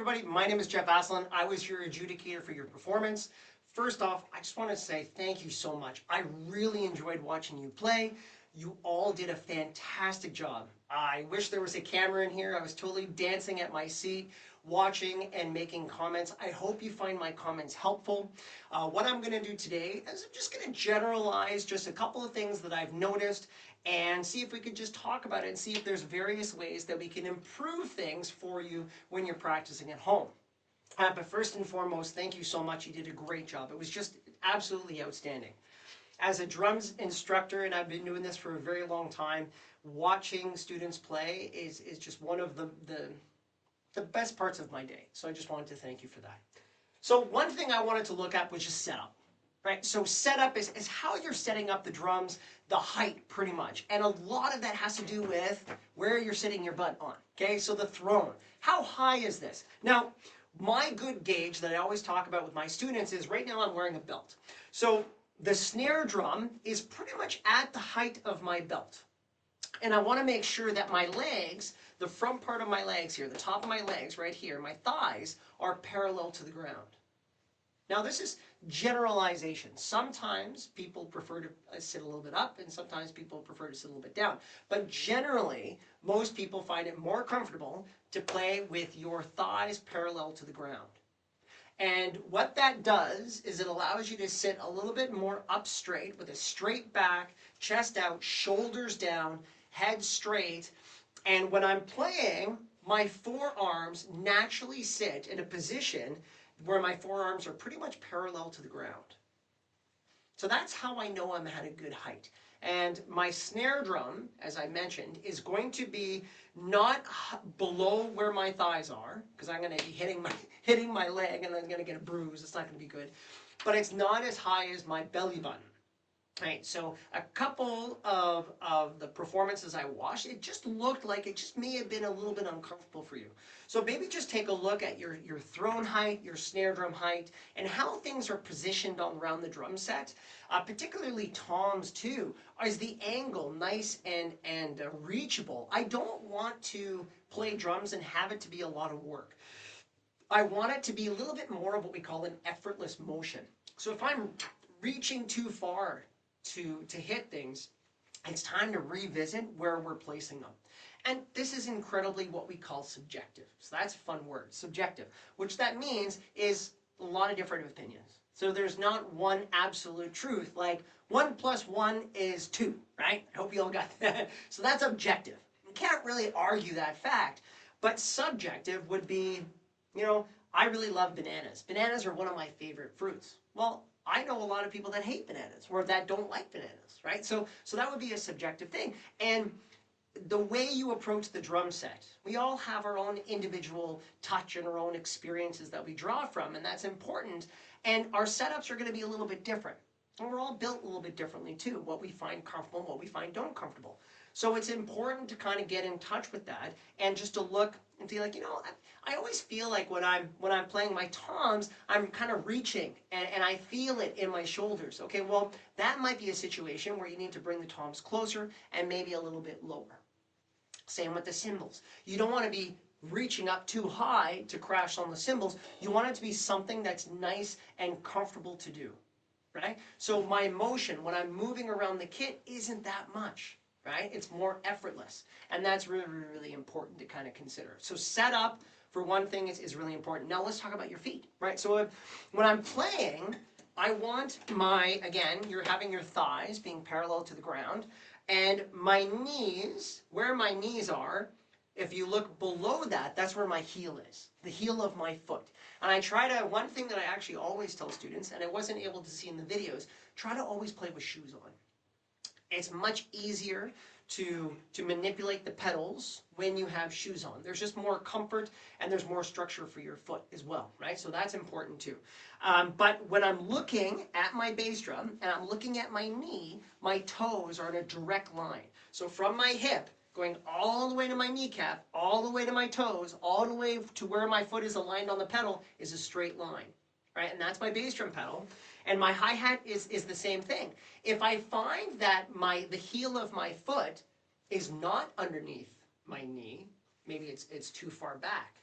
everybody, my name is Jeff Asselin. I was your adjudicator for your performance. First off, I just want to say thank you so much. I really enjoyed watching you play. You all did a fantastic job. I wish there was a camera in here. I was totally dancing at my seat, watching and making comments. I hope you find my comments helpful. What I'm going to do today is I'm just going to generalize just a couple of things that I've noticed and see if we could just talk about it and see if there's various ways that we can improve things for you when you're practicing at home. But first and foremost, thank you so much. You did a great job. It was just absolutely outstanding. As a drums instructor, and I've been doing this for a very long time, watching students play is just one of the best parts of my day. So I just wanted to thank you for that. So one thing I wanted to look at was just setup. Right, so setup is how you're setting up the drums, the height pretty much. And a lot of that has to do with where you're sitting your butt on. Okay, so the throne. How high is this? Now, my good gauge that I always talk about with my students is right now I'm wearing a belt. So the snare drum is pretty much at the height of my belt. And I want to make sure that my legs, the front part of my legs here, the top of my legs right here, my thighs are parallel to the ground. Now this is generalization. Sometimes people prefer to sit a little bit up and sometimes people prefer to sit a little bit down. But generally, most people find it more comfortable to play with your thighs parallel to the ground. And what that does is it allows you to sit a little bit more up straight with a straight back, chest out, shoulders down, head straight. And when I'm playing, my forearms naturally sit in a position where my forearms are pretty much parallel to the ground. So that's how I know I'm at a good height. And my snare drum, as I mentioned, is going to be not below where my thighs are, because I'm going to be hitting my leg and I'm going to get a bruise. It's not going to be good. But it's not as high as my belly button. Right, so a couple of the performances I watched, it just looked like it just may have been a little bit uncomfortable for you. So maybe just take a look at your throne height, your snare drum height, and how things are positioned around the drum set. Particularly toms too. Is the angle nice and reachable? I don't want to play drums and have it to be a lot of work. I want it to be a little bit more of what we call an effortless motion. So if I'm reaching too far to hit things, it's time to revisit where we're placing them. And this is incredibly what we call subjective. So that's a fun word, subjective, which that means is a lot of different opinions. So there's not one absolute truth, like 1 + 1 is 2, right? I hope you all got that. So that's objective. You can't really argue that fact, but subjective would be, you know, I really love bananas. Bananas are one of my favorite fruits. Well, I know a lot of people that hate bananas or that don't like bananas, right? So that would be a subjective thing. And the way you approach the drum set, we all have our own individual touch and our own experiences that we draw from, and that's important. And our setups are going to be a little bit different. And we're all built a little bit differently too, what we find comfortable and what we find don't comfortable. So it's important to kind of get in touch with that and just to look and be like, you know, I always feel like when I'm playing my toms, I'm kind of reaching and I feel it in my shoulders. Okay, well, that might be a situation where you need to bring the toms closer and maybe a little bit lower. Same with the cymbals. You don't want to be reaching up too high to crash on the cymbals. You want it to be something that's nice and comfortable to do, right? So my motion when I'm moving around the kit isn't that much. Right? It's more effortless. And that's really, really, really important to kind of consider. So setup, for one thing, is really important. Now let's talk about your feet, right? So when I'm playing, I want again, you're having your thighs being parallel to the ground, and my knees, where my knees are, if you look below that, that's where my heel is, the heel of my foot. And I try to, one thing that I actually always tell students, and I wasn't able to see in the videos, try to always play with shoes on. It's much easier to manipulate the pedals when you have shoes on. There's just more comfort and there's more structure for your foot as well, right? So that's important too. But when I'm looking at my bass drum and I'm looking at my knee, my toes are in a direct line. So from my hip, going all the way to my kneecap, all the way to my toes, all the way to where my foot is aligned on the pedal is a straight line. Right? And that's my bass drum pedal. And my hi-hat is the same thing. If I find that the heel of my foot is not underneath my knee, maybe it's too far back,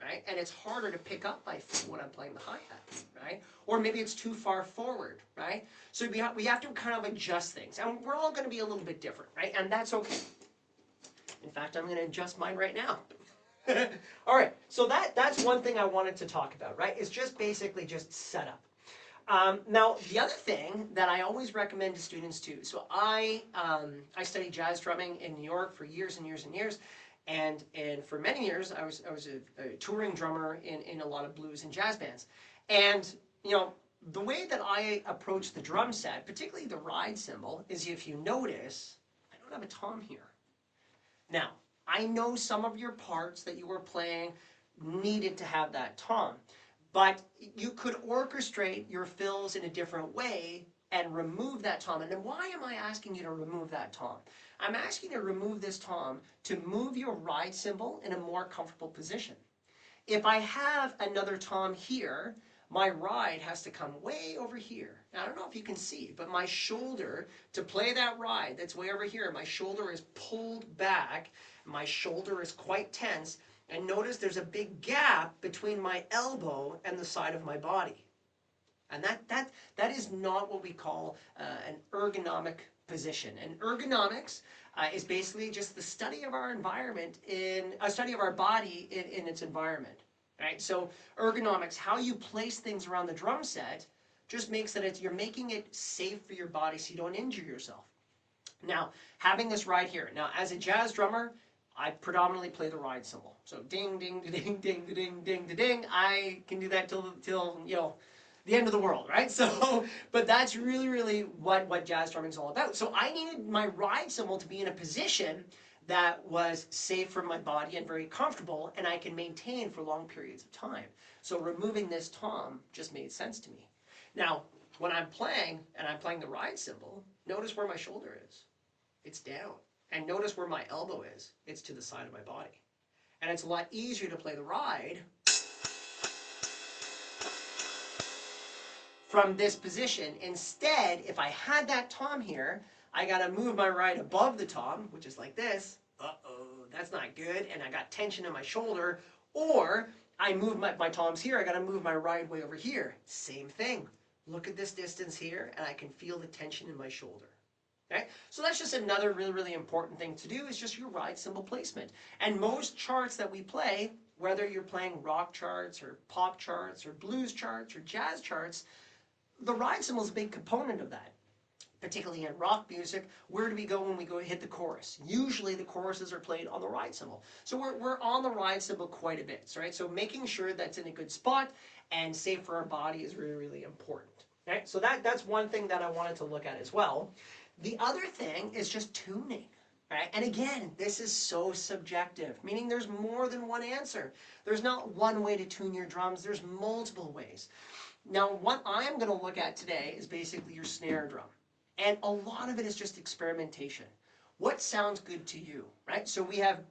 right? And it's harder to pick up my foot when I'm playing the hi-hat, right? Or maybe it's too far forward, right? So we have to kind of adjust things. And we're all going to be a little bit different, right? And that's okay. In fact, I'm going to adjust mine right now. All right, so that's one thing I wanted to talk about, right? Is just basically just setup. Now, the other thing that I always recommend to students too, so I studied jazz drumming in New York for years and years and years, and for many years I was a touring drummer in a lot of blues and jazz bands. And you know, the way that I approach the drum set, particularly the ride cymbal, is if you notice, I don't have a tom here. Now, I know some of your parts that you were playing needed to have that tom, but you could orchestrate your fills in a different way and remove that tom. And then why am I asking you to remove that tom? I'm asking you to remove this tom to move your ride cymbal in a more comfortable position. If I have another tom here, my ride has to come way over here. Now, I don't know if you can see, but my shoulder, to play that ride that's way over here, my shoulder is pulled back, my shoulder is quite tense, and notice there's a big gap between my elbow and the side of my body. And that is not what we call an ergonomic position. And ergonomics is basically just the study of our environment, a study of our body in its environment. Right? So ergonomics, how you place things around the drum set, just makes that you're making it safe for your body so you don't injure yourself. Now, having this ride here. Now, as a jazz drummer, I predominantly play the ride cymbal. So ding, ding, ding, ding, ding, ding, ding. I can do that till you know, the end of the world, right? So, but that's really what jazz drumming is all about. So I needed my ride cymbal to be in a position that was safe for my body and very comfortable, and I can maintain for long periods of time. So removing this tom just made sense to me. Now, when I'm playing, and I'm playing the ride cymbal, notice where my shoulder is. It's down. And notice where my elbow is. It's to the side of my body. And it's a lot easier to play the ride from this position. Instead, if I had that tom here, I got to move my ride above the tom, which is like this. Uh-oh, that's not good. And I got tension in my shoulder. Or I move my toms here. I got to move my ride way over here. Same thing. Look at this distance here, and I can feel the tension in my shoulder. Okay? So that's just another really important thing to do, is just your ride cymbal placement. And most charts that we play, whether you're playing rock charts or pop charts or blues charts or jazz charts, the ride cymbal is a big component of that. Particularly in rock music, where do we go when we go hit the chorus? Usually the choruses are played on the ride cymbal. So we're on the ride cymbal quite a bit, right? So making sure that's in a good spot and safe for our body is really important. Okay? So that's one thing that I wanted to look at as well. The other thing is just tuning, right? And again, this is so subjective, meaning there's more than one answer. There's not one way to tune your drums, there's multiple ways. Now, what I'm going to look at today is basically your snare drum. And a lot of it is just experimentation. What sounds good to you, right? So we have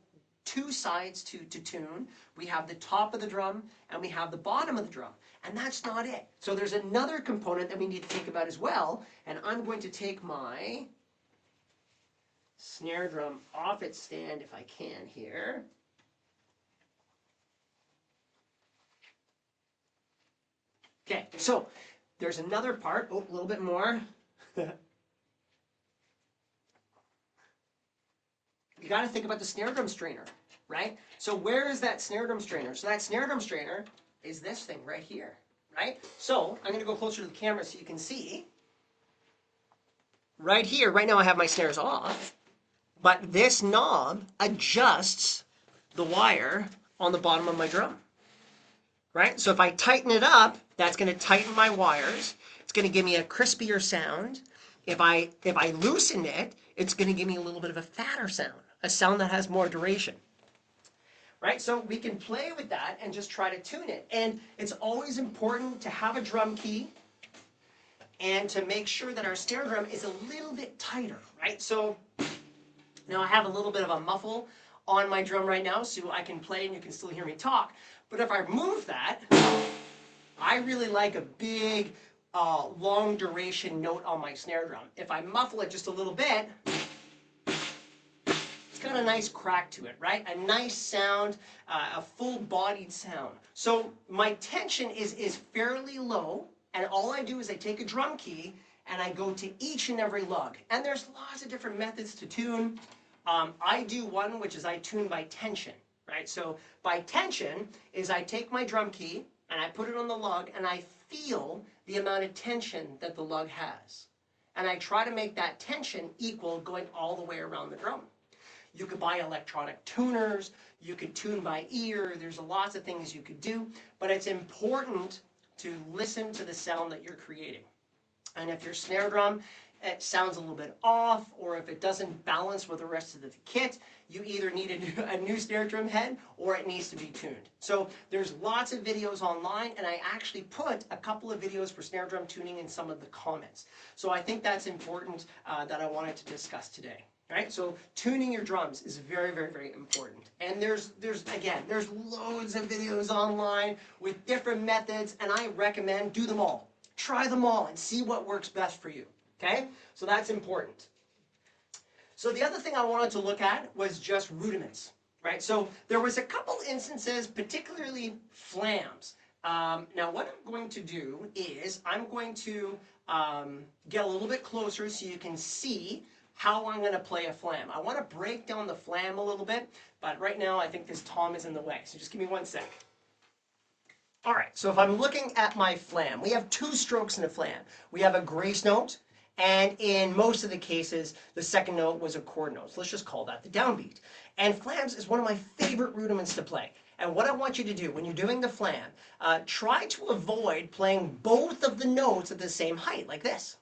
two sides to tune. We have the top of the drum and we have the bottom of the drum. And that's not it. So there's another component that we need to think about as well. And I'm going to take my snare drum off its stand if I can here. Okay, so there's another part. Oh, a little bit more. You got to think about the snare drum strainer, right? So where is that snare drum strainer? So that snare drum strainer is this thing right here, right? So I'm going to go closer to the camera so you can see. Right here, right now I have my snares off, but this knob adjusts the wire on the bottom of my drum, right? So if I tighten it up, that's going to tighten my wires. It's going to give me a crispier sound. If I loosen it, it's going to give me a little bit of a fatter sound, a sound that has more duration. Right? So we can play with that and just try to tune it. And it's always important to have a drum key and to make sure that our snare drum is a little bit tighter, right? So now I have a little bit of a muffle on my drum right now, so I can play and you can still hear me talk. But if I move that, I really like a big, long duration note on my snare drum. If I muffle it just a little bit, It's got a nice crack to it, right? A nice sound, a full-bodied sound. So my tension is fairly low, and all I do is I take a drum key and I go to each and every lug. And there's lots of different methods to tune. I do one which is I tune by tension, right? So by tension is I take my drum key and I put it on the lug and I feel the amount of tension that the lug has. And I try to make that tension equal going all the way around the drum. You could buy electronic tuners, you could tune by ear, there's lots of things you could do, but it's important to listen to the sound that you're creating. And if your snare drum, it sounds a little bit off, or if it doesn't balance with the rest of the kit, you either need a new snare drum head or it needs to be tuned. So there's lots of videos online, and I actually put a couple of videos for snare drum tuning in some of the comments. So I think that's important that I wanted to discuss today. Right? So tuning your drums is very, very, very important. And there's loads of videos online with different methods, and I recommend do them all. Try them all and see what works best for you. Okay? So that's important. So the other thing I wanted to look at was just rudiments. Right? So there was a couple instances, particularly flams. Now what I'm going to do is I'm going to get a little bit closer so you can see how I'm going to play a flam. I want to break down the flam a little bit, but right now I think this tom is in the way. So just give me 1 sec. All right, so if I'm looking at my flam, we have 2 strokes in a flam. We have a grace note, and in most of the cases, the second note was a chord note. So let's just call that the downbeat. And flams is one of my favorite rudiments to play. And what I want you to do when you're doing the flam, try to avoid playing both of the notes at the same height, like this.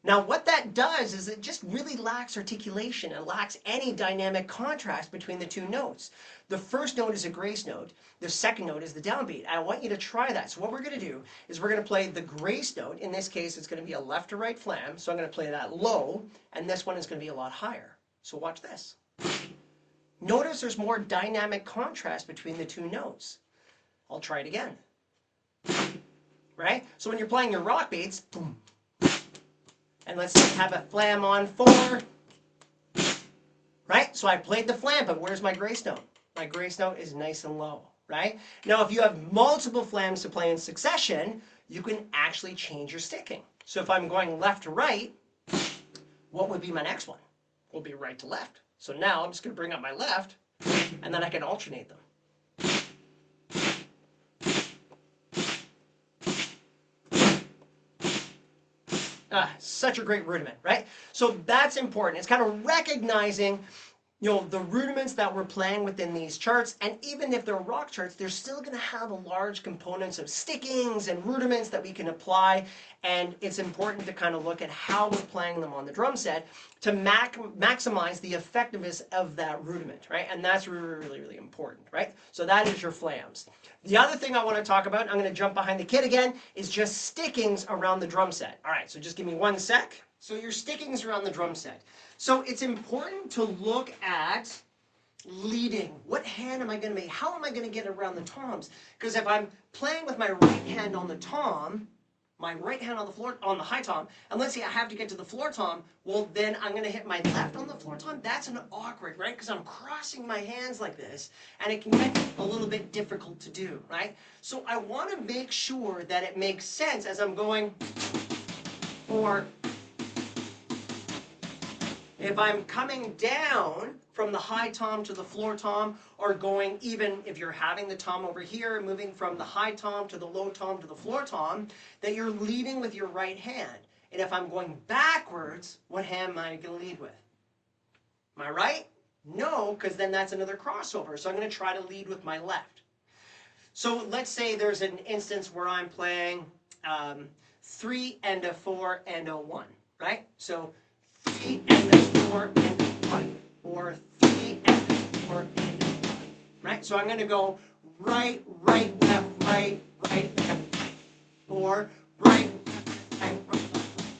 Now what that does is it just really lacks articulation. It lacks any dynamic contrast between the 2 notes. The first note is a grace note. The second note is the downbeat. I want you to try that. So what we're going to do is we're going to play the grace note. In this case, it's going to be a left to right flam. So I'm going to play that low, and this one is going to be a lot higher. So watch this. Notice there's more dynamic contrast between the 2 notes. I'll try it again. Right? So when you're playing your rock beats, boom. And let's have a flam on 4. Right? So I played the flam, but where's my grace note? My grace note is nice and low. Right? Now if you have multiple flams to play in succession, you can actually change your sticking. So if I'm going left to right, what would be my next one? Will be right to left. So now I'm just going to bring up my left, and then I can alternate them. Such a great rudiment, right? So that's important. It's kind of recognizing, the rudiments that we're playing within these charts, and even if they're rock charts, they're still going to have a large components of stickings and rudiments that we can apply, and it's important to kind of look at how we're playing them on the drum set to maximize the effectiveness of that rudiment, right? And that's really, really, really important, right? So that is your flams. The other thing I want to talk about, I'm going to jump behind the kit again, is just stickings around the drum set. All right, so just give me 1 sec. So your stickings around the drum set. So it's important to look at leading. What hand am I going to make? How am I going to get around the toms? Because if I'm playing with my right hand on the tom, my right hand on the floor, on the high tom, and let's say I have to get to the floor tom, well then I'm going to hit my left on the floor tom. That's an awkward, right? Because I'm crossing my hands like this, and it can get a little bit difficult to do, right? So I want to make sure that it makes sense as I'm going for. If I'm coming down from the high tom to the floor tom, or going even if you're having the tom over here, moving from the high tom to the low tom to the floor tom, that you're leading with your right hand. And if I'm going backwards, what hand am I going to lead with? Am I right? No, because then that's another crossover. So I'm going to try to lead with my left. So let's say there's an instance where I'm playing 3 and a 4 and a 1, right? So 3 and a 4 and a 1, or 3 and a 4 and a 1, right? So I'm going to go right, right, left, right, right, left, right, or right, left, right,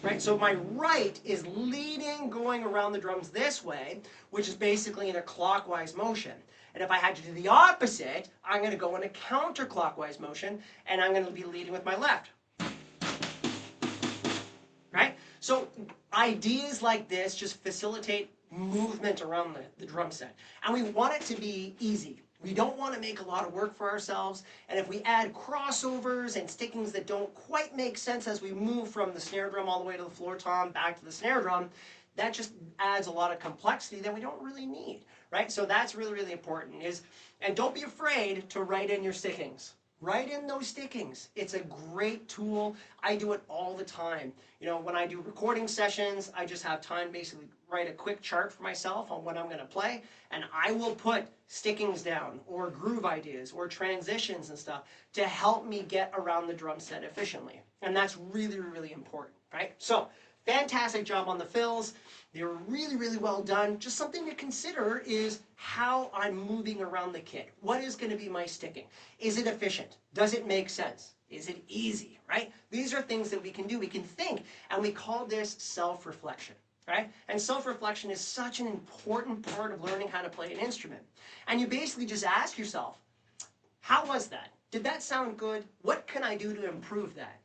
right. So my right is leading, going around the drums this way, which is basically in a clockwise motion. And if I had to do the opposite, I'm going to go in a counterclockwise motion, and I'm going to be leading with my left. Right? So ideas like this just facilitate movement around the drum set. And we want it to be easy. We don't want to make a lot of work for ourselves, and if we add crossovers and stickings that don't quite make sense as we move from the snare drum all the way to the floor tom back to the snare drum, that just adds a lot of complexity that we don't really need, right? So that's really, really important. And don't be afraid to write in your stickings. Write in those stickings. It's a great tool. I do it all the time. You know, when I do recording sessions, I just have time basically write a quick chart for myself on what I'm going to play, and I will put stickings down or groove ideas or transitions and stuff to help me get around the drum set efficiently. And that's really, really important, right? So, fantastic job on the fills. They were really, really well done. Just something to consider is how I'm moving around the kit. What is going to be my sticking? Is it efficient? Does it make sense? Is it easy, right? These are things that we can do. We can think, and we call this self-reflection, right? And self-reflection is such an important part of learning how to play an instrument. And you basically just ask yourself, how was that? Did that sound good? What can I do to improve that?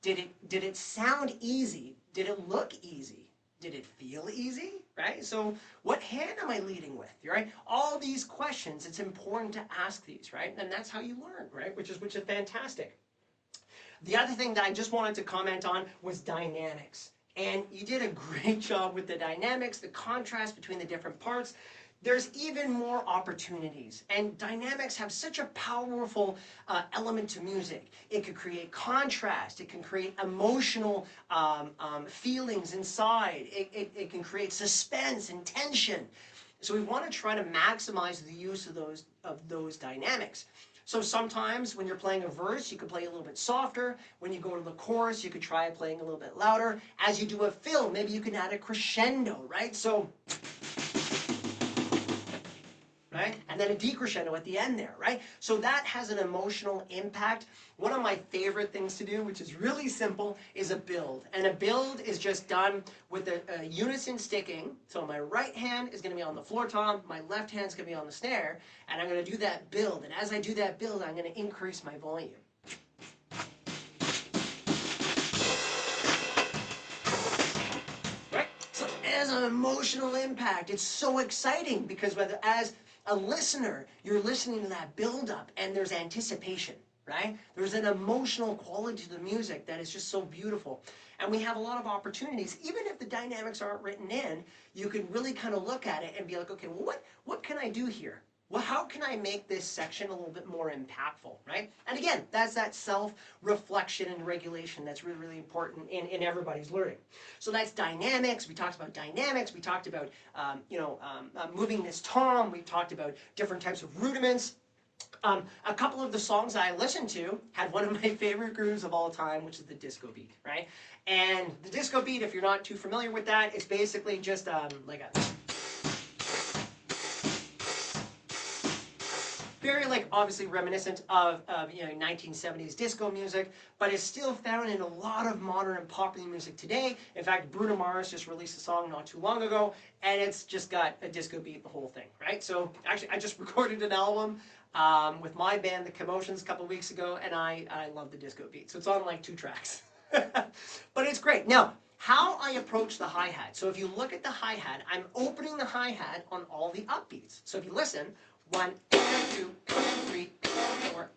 Did it sound easy? Did it look easy? Did it feel easy? Right? So what hand am I leading with? Right? All these questions, it's important to ask these, right? And that's how you learn, right? Which is fantastic. The other thing that I just wanted to comment on was dynamics. And you did a great job with the dynamics, the contrast between the different parts. There's even more opportunities, and dynamics have such a powerful element to music. It could create contrast, it can create emotional feelings inside, it can create suspense and tension. So we want to try to maximize the use of those dynamics. So sometimes when you're playing a verse, you could play a little bit softer. When you go to the chorus, you could try playing a little bit louder. As you do a fill, maybe you can add a crescendo, right? So, right? And then a decrescendo at the end there, right? So that has an emotional impact. One of my favorite things to do, which is really simple, is a build. And a build is just done with a unison sticking. So my right hand is going to be on the floor tom, my left hand is going to be on the snare, and I'm going to do that build. And as I do that build, I'm going to increase my volume. Right? So as an emotional impact, it's so exciting because as a listener, you're listening to that build-up and there's anticipation, right? There's an emotional quality to the music that is just so beautiful. And we have a lot of opportunities. Even if the dynamics aren't written in, you can really kind of look at it and be like, okay, well, what can I do here? Well, how can I make this section a little bit more impactful, right? And again, that's that self-reflection and regulation that's really, really important in everybody's learning. So that's dynamics. We talked about dynamics. We talked about, moving this tom. We talked about different types of rudiments. A couple of the songs I listened to had one of my favorite grooves of all time, which is the disco beat, right? And the disco beat, if you're not too familiar with that, it's basically just like a... very obviously reminiscent of 1970s disco music, but it's still found in a lot of modern and popular music today. In fact, Bruno Mars just released a song not too long ago, and it's just got a disco beat, the whole thing, right? So actually, I just recorded an album with my band, The Commotions, a couple weeks ago, and I love the disco beat. So it's on like 2 tracks. But it's great. Now, how I approach the hi-hat. So if you look at the hi-hat, I'm opening the hi-hat on all the upbeats. So if you listen, 1, 2, 3, 4,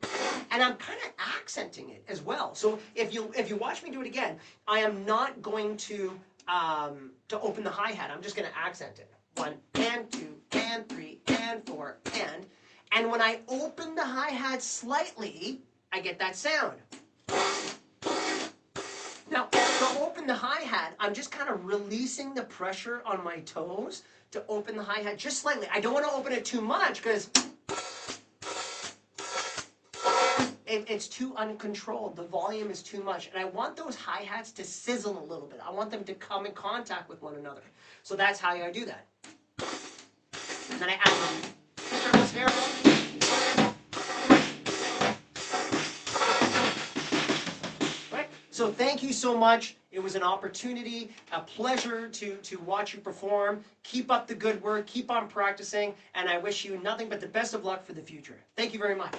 and I'm kind of accenting it as well. So if you watch me do it again, I am not going to open the hi-hat. I'm just going to accent it. 1 and 2 and 3 and 4 and when I open the hi-hat slightly, I get that sound. Now, to open the hi-hat, I'm just kind of releasing the pressure on my toes to open the hi-hat just slightly. I don't want to open it too much because it's too uncontrolled. The volume is too much. And I want those hi-hats to sizzle a little bit. I want them to come in contact with one another. So that's how I do that. And then I add the snare. So thank you so much. It was an opportunity, a pleasure to watch you perform. Keep up the good work, keep on practicing, and I wish you nothing but the best of luck for the future. Thank you very much.